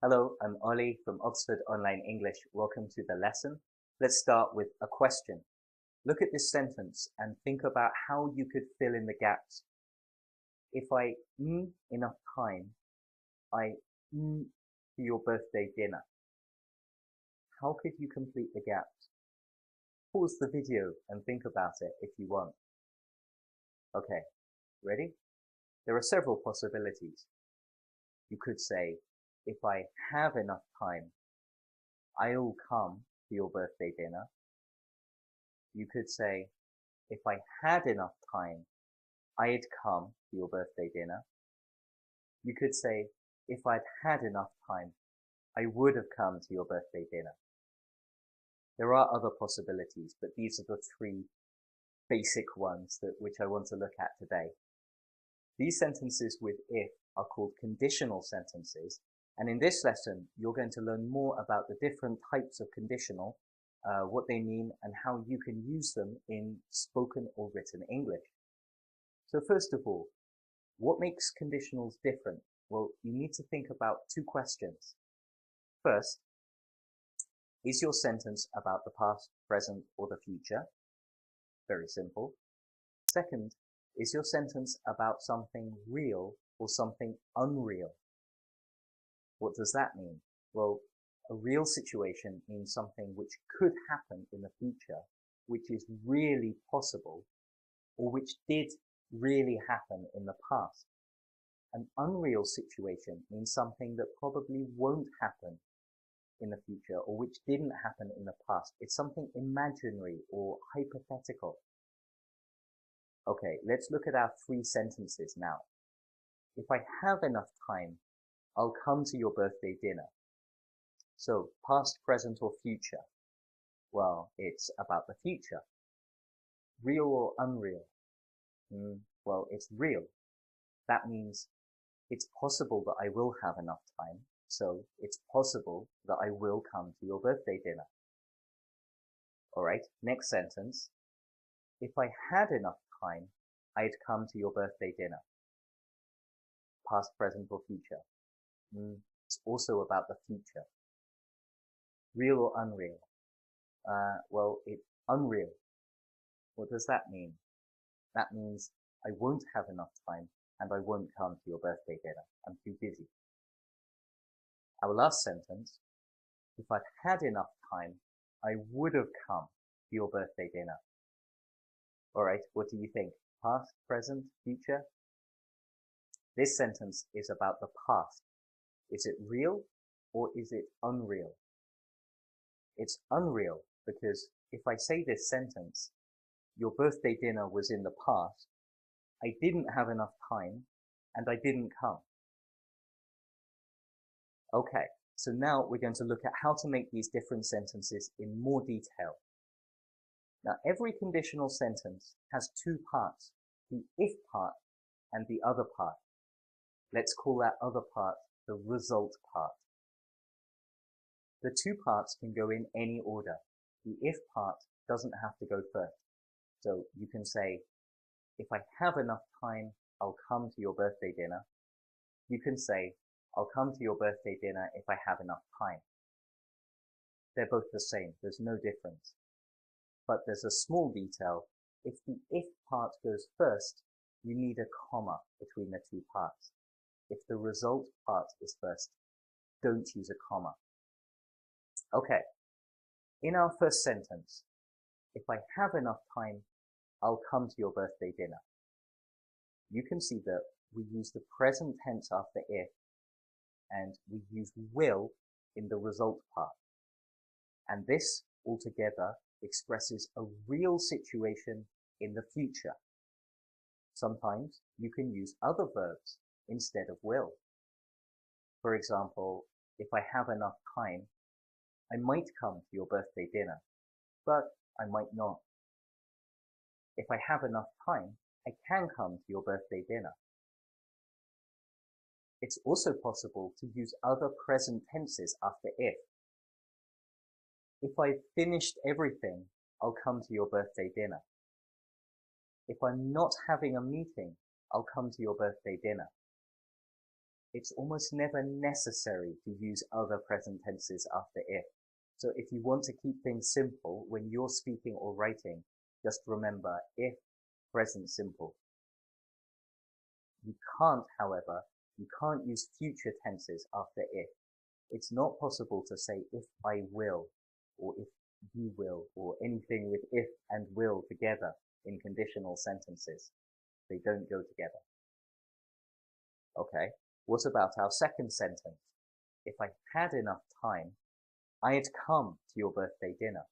Hello, I'm Ollie from Oxford Online English. Welcome to the lesson. Let's start with a question. Look at this sentence and think about how you could fill in the gaps. If I enough time, I to your birthday dinner. How could you complete the gaps? Pause the video and think about it if you want. Okay, ready? There are several possibilities. You could say, if I have enough time, I'll come to your birthday dinner. You could say, if I had enough time, I'd come to your birthday dinner. You could say, if I'd had enough time, I would have come to your birthday dinner. There are other possibilities, but these are the three basic ones which I want to look at today. These sentences with if are called conditional sentences, and in this lesson you're going to learn more about the different types of conditional, what they mean and how you can use them in spoken or written English. So first of all, what makes conditionals different? Well, you need to think about two questions. First, is your sentence about the past, present, or the future? Very simple. Second, is your sentence about something real or something unreal? What does that mean? Well, a real situation means something which could happen in the future, which is really possible, or which did really happen in the past. An unreal situation means something that probably won't happen in the future, or which didn't happen in the past. It's something imaginary or hypothetical. Okay, let's look at our three sentences now. If I have enough time, I'll come to your birthday dinner. So, past, present, or future? Well, it's about the future. Real or unreal? Well, it's real. That means it's possible that I will have enough time, so it's possible that I will come to your birthday dinner. Alright, next sentence. If I had enough time, I'd come to your birthday dinner. Past, present, or future? It's also about the future. Real or unreal? Well, it's unreal. What does that mean? That means I won't have enough time and I won't come to your birthday dinner. I'm too busy. Our last sentence, if I'd had enough time, I would have come to your birthday dinner. Alright, what do you think? Past, present, future? This sentence is about the past. Is it real or is it unreal? It's unreal because if I say this sentence, your birthday dinner was in the past, I didn't have enough time and I didn't come. Okay, so now we're going to look at how to make these different sentences in more detail. Now, every conditional sentence has two parts, the if part and the other part. Let's call that other part the result part. The two parts can go in any order. The if part doesn't have to go first. So you can say, if I have enough time, I'll come to your birthday dinner. You can say, I'll come to your birthday dinner if I have enough time. They're both the same, there's no difference. But there's a small detail. If the if part goes first, you need a comma between the two parts. If the result part is first, don't use a comma. Okay, in our first sentence, if I have enough time, I'll come to your birthday dinner. You can see that we use the present tense after if, and we use will in the result part. And this altogether expresses a real situation in the future. Sometimes you can use other verbs instead of will. For example, if I have enough time, I might come to your birthday dinner, but I might not. If I have enough time, I can come to your birthday dinner. It's also possible to use other present tenses after if. If I've finished everything, I'll come to your birthday dinner. If I'm not having a meeting, I'll come to your birthday dinner. it's almost never necessary to use other present tenses after if. So if you want to keep things simple when you're speaking or writing, just remember if, present simple. You can't, however, you can't use future tenses after if. It's not possible to say if I will, or if you will, or anything with if and will together in conditional sentences. They don't go together. Okay, what about our second sentence? If I had enough time, I'd come to your birthday dinner.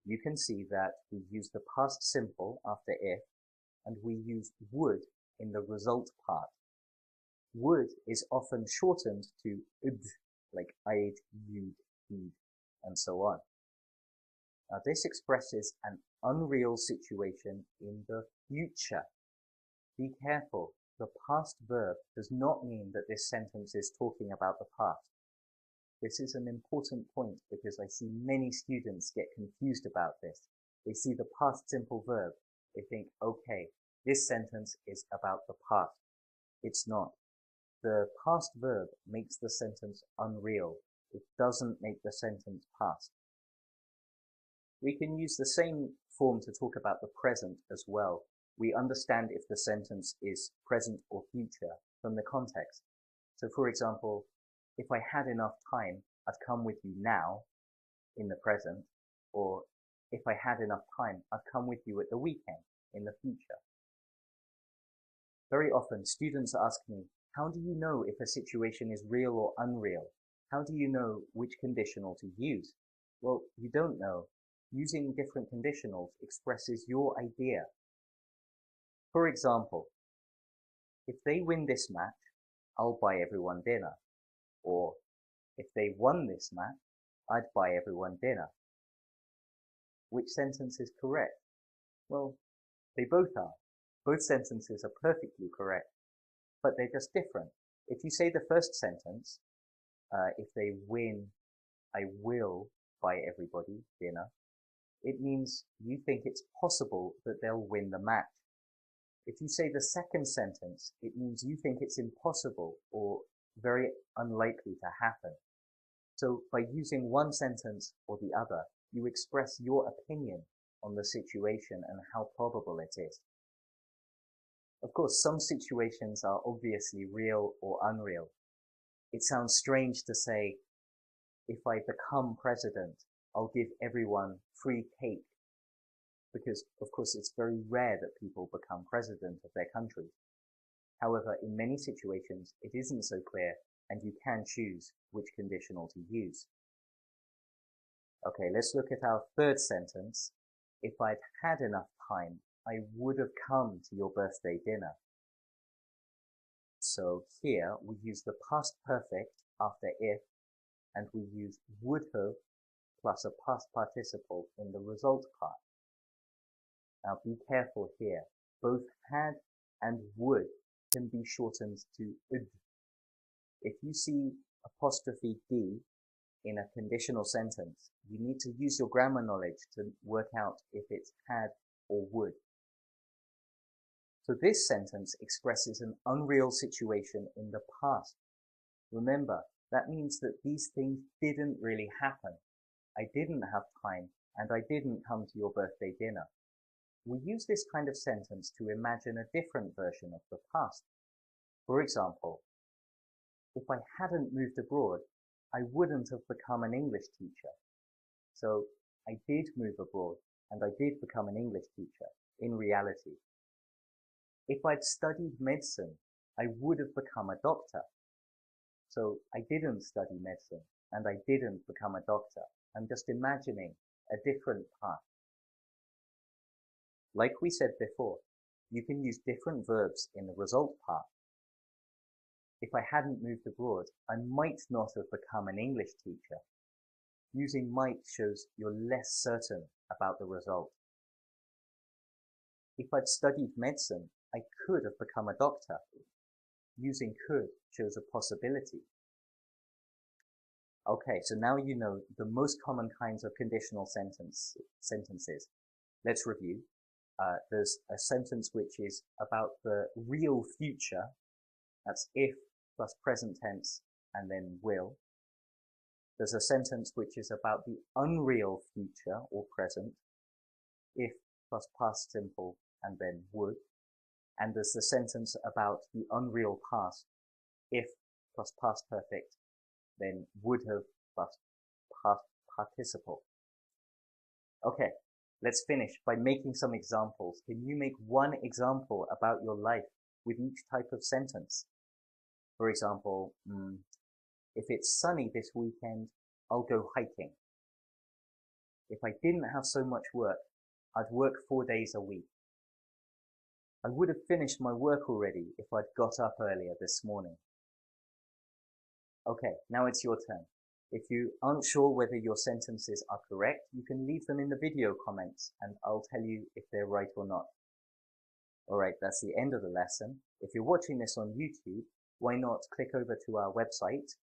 You can see that we use the past simple after if, and we use would in the result part. Would is often shortened to ud, like I'd, you'd, he'd, and so on. Now this expresses an unreal situation in the future. Be careful, the past verb does not mean that this sentence is talking about the past. This is an important point because I see many students get confused about this. They see the past simple verb. They think, okay, this sentence is about the past. It's not. The past verb makes the sentence unreal. It doesn't make the sentence past. We can use the same form to talk about the present as well. We understand if the sentence is present or future from the context. So for example, if I had enough time, I'd come with you now in the present, or if I had enough time, I'd come with you at the weekend in the future. Very often students ask me, how do you know if a situation is real or unreal? How do you know which conditional to use? Well, you don't know. Using different conditionals expresses your idea. For example, if they win this match, I'll buy everyone dinner. Or, if they won this match, I'd buy everyone dinner. Which sentence is correct? Well, they both are. Both sentences are perfectly correct, but they're just different. If you say the first sentence, if they win, I will buy everybody dinner, it means you think it's possible that they'll win the match. If you say the second sentence, it means you think it's impossible or very unlikely to happen. So by using one sentence or the other, you express your opinion on the situation and how probable it is. Of course, some situations are obviously real or unreal. It sounds strange to say, if I become president, I'll give everyone free cake. Because, of course, it's very rare that people become president of their country. However, in many situations, it isn't so clear, and you can choose which conditional to use. Okay, let's look at our third sentence. If I'd had enough time, I would have come to your birthday dinner. So here we use the past perfect after if, and we use would have plus a past participle in the result part. Now be careful here. Both had and would can be shortened to ud. If you see apostrophe D in a conditional sentence, you need to use your grammar knowledge to work out if it's had or would. So this sentence expresses an unreal situation in the past. Remember, that means that these things didn't really happen. I didn't have time, and I didn't come to your birthday dinner. We use this kind of sentence to imagine a different version of the past. For example, if I hadn't moved abroad, I wouldn't have become an English teacher. So I did move abroad, and I did become an English teacher, in reality. If I'd studied medicine, I would have become a doctor. So I didn't study medicine, and I didn't become a doctor. I'm just imagining a different path. Like we said before, you can use different verbs in the result part. If I hadn't moved abroad, I might not have become an English teacher. Using might shows you're less certain about the result. If I'd studied medicine, I could have become a doctor. Using could shows a possibility. Okay, so now you know the most common kinds of conditional sentences. Let's review. There's a sentence which is about the real future, That's if plus present tense and then will. There's a sentence which is about the unreal future or present, if plus past simple and then would. And there's the sentence about the unreal past, if plus past perfect, then would have plus past participle. Okay, let's finish by making some examples. Can you make one example about your life with each type of sentence? For example, if it's sunny this weekend, I'll go hiking. If I didn't have so much work, I'd work 4 days a week. I would have finished my work already if I'd got up earlier this morning. Okay, now it's your turn. If you aren't sure whether your sentences are correct, you can leave them in the video comments and I'll tell you if they're right or not. Alright, that's the end of the lesson. If you're watching this on YouTube, why not click over to our website?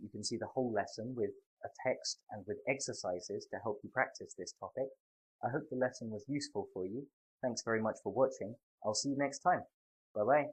You can see the whole lesson with a text and with exercises to help you practice this topic. I hope the lesson was useful for you. Thanks very much for watching. I'll see you next time. Bye bye.